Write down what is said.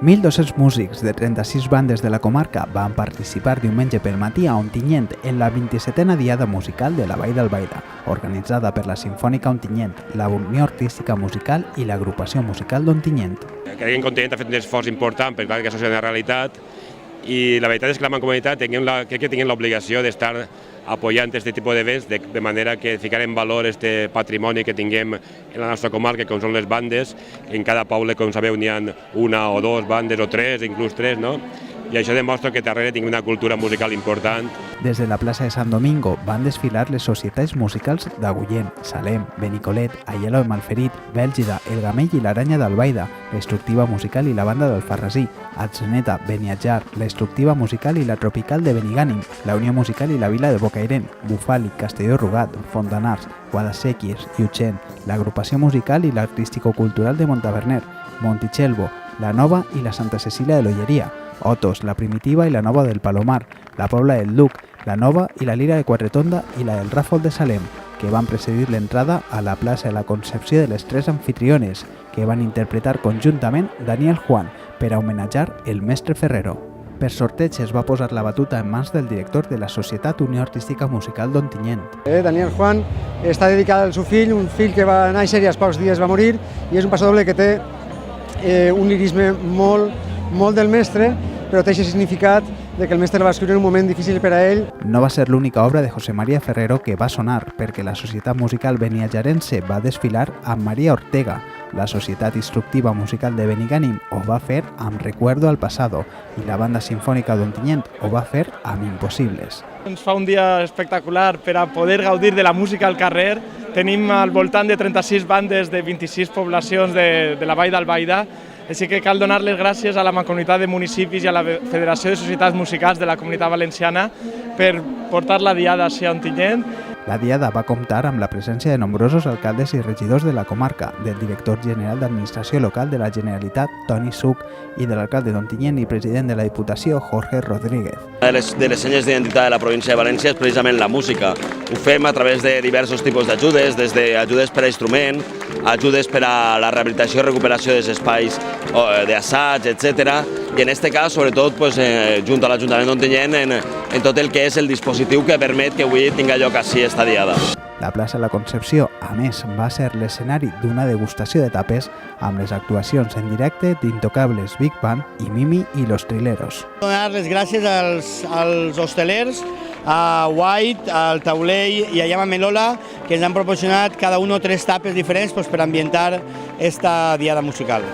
1.200 músics de 36 bandes de la comarca van participar diumenge pel matí a Ontinyent en la 27a Diada Musical de la Vall d'Albaida, organitzada per la Simfònica Ontinyent, la Unió Artística Musical i l'Agrupació Musical d'Ontinyent. Creiem que Ontinyent ha fet un esforç important per clar que això sigui una realitat i la veritat és que la Mancomunitat crec que tinguem l'obligació d'estar apoyant aquest tipus d'events de manera que ficar en valor aquest patrimoni que tinguem en la nostra comarca, com són les bandes. En cada poble, com sabeu, n'hi ha una o dues bandes o tres, inclús tres, no? I això demostra que darrere tinc una cultura musical important. Des de la plaça de Sant Domingo van desfilar les societats musicals d'Agullent, Salem, Benicolet, Aielo de Malferit, Bèlgida, El Gamell i l'Aranya d'Albaida, la Instructiva Musical i la Banda d'Alfarrasí, Atzeneta, Beniatjar, la Instructiva Musical i la Tropical de Benigànim, la Unió Musical i la Vila de Bocairent, Bufali, Castelló Rugat, Fontanars, Guadasséquies, Llutxent, l'Agrupació Musical i l'Artístico-Cultural de Montaverner, Montichelvo, la Nova i la Santa Cecília de l'Olleria, Otos, la Primitiva i la Nova del Palomar, la Pobla del Duc, la Nova i la Lira de Quatretonda i la del Ràfol de Salem, que van precedir l'entrada a la plaça de la Concepció de les tres anfitriones, que van interpretar conjuntament Daniel Juan per a homenatjar el mestre Ferrero. Per sorteig es va posar la batuta en mans del director de la Societat Unió Artística Musical d'Ontinyent. Daniel Juan està dedicat al seu fill, un fill que va néixer i als pocs dies va morir, i és un passadoble que té un lirisme molt del mestre, però té aquest significat de que el mestre va escriure en un moment difícil per a ell. No va ser l'única obra de José María Ferrero que va sonar, perquè la Societat Musical Beniatjarense va desfilar amb María Ortega, la Societat Instructiva Musical de Benigànim ho va fer amb Recuerdo al Pasado i la Banda Simfònica d'Ontinyent ho va fer amb Impossibles. Ens fa un dia espectacular per a poder gaudir de la música al carrer. Tenim al voltant de 36 bandes de 26 poblacions de la Vall d'Albaida, així que cal donar les gràcies a la Mancomunitat de Municipis i a la Federació de Societats Musicals de la Comunitat Valenciana per portar la diada a Ontinyent. La diada va comptar amb la presència de nombrosos alcaldes i regidors de la comarca, del director general d'Administració Local de la Generalitat, Toni Suc, i de l'alcalde d'Ontinyent i president de la Diputació, Jorge Rodríguez. Una de les senyes d'identitat de la província de València és precisament la música. Ho fem a través de diversos tipus d'ajudes, des d'ajudes per a instrument, ajudes per a la rehabilitació i recuperació dels espais d'assaig, etc. I en aquest cas, sobretot, junt a l'Ajuntament d'Ontinyent, en tot el que és el dispositiu que permet que avui tinga lloc així esta diada. La plaça de la Concepció, a més, va ser l'escenari d'una degustació de tapes amb les actuacions en directe d'Intocables Big Band i Mimi i Los Trileros. Donar les gràcies als hostelers, a White, al Taulell i a Llama Melola, que ens han proporcionat cada un 3 tapes diferents per ambientar esta diada musical.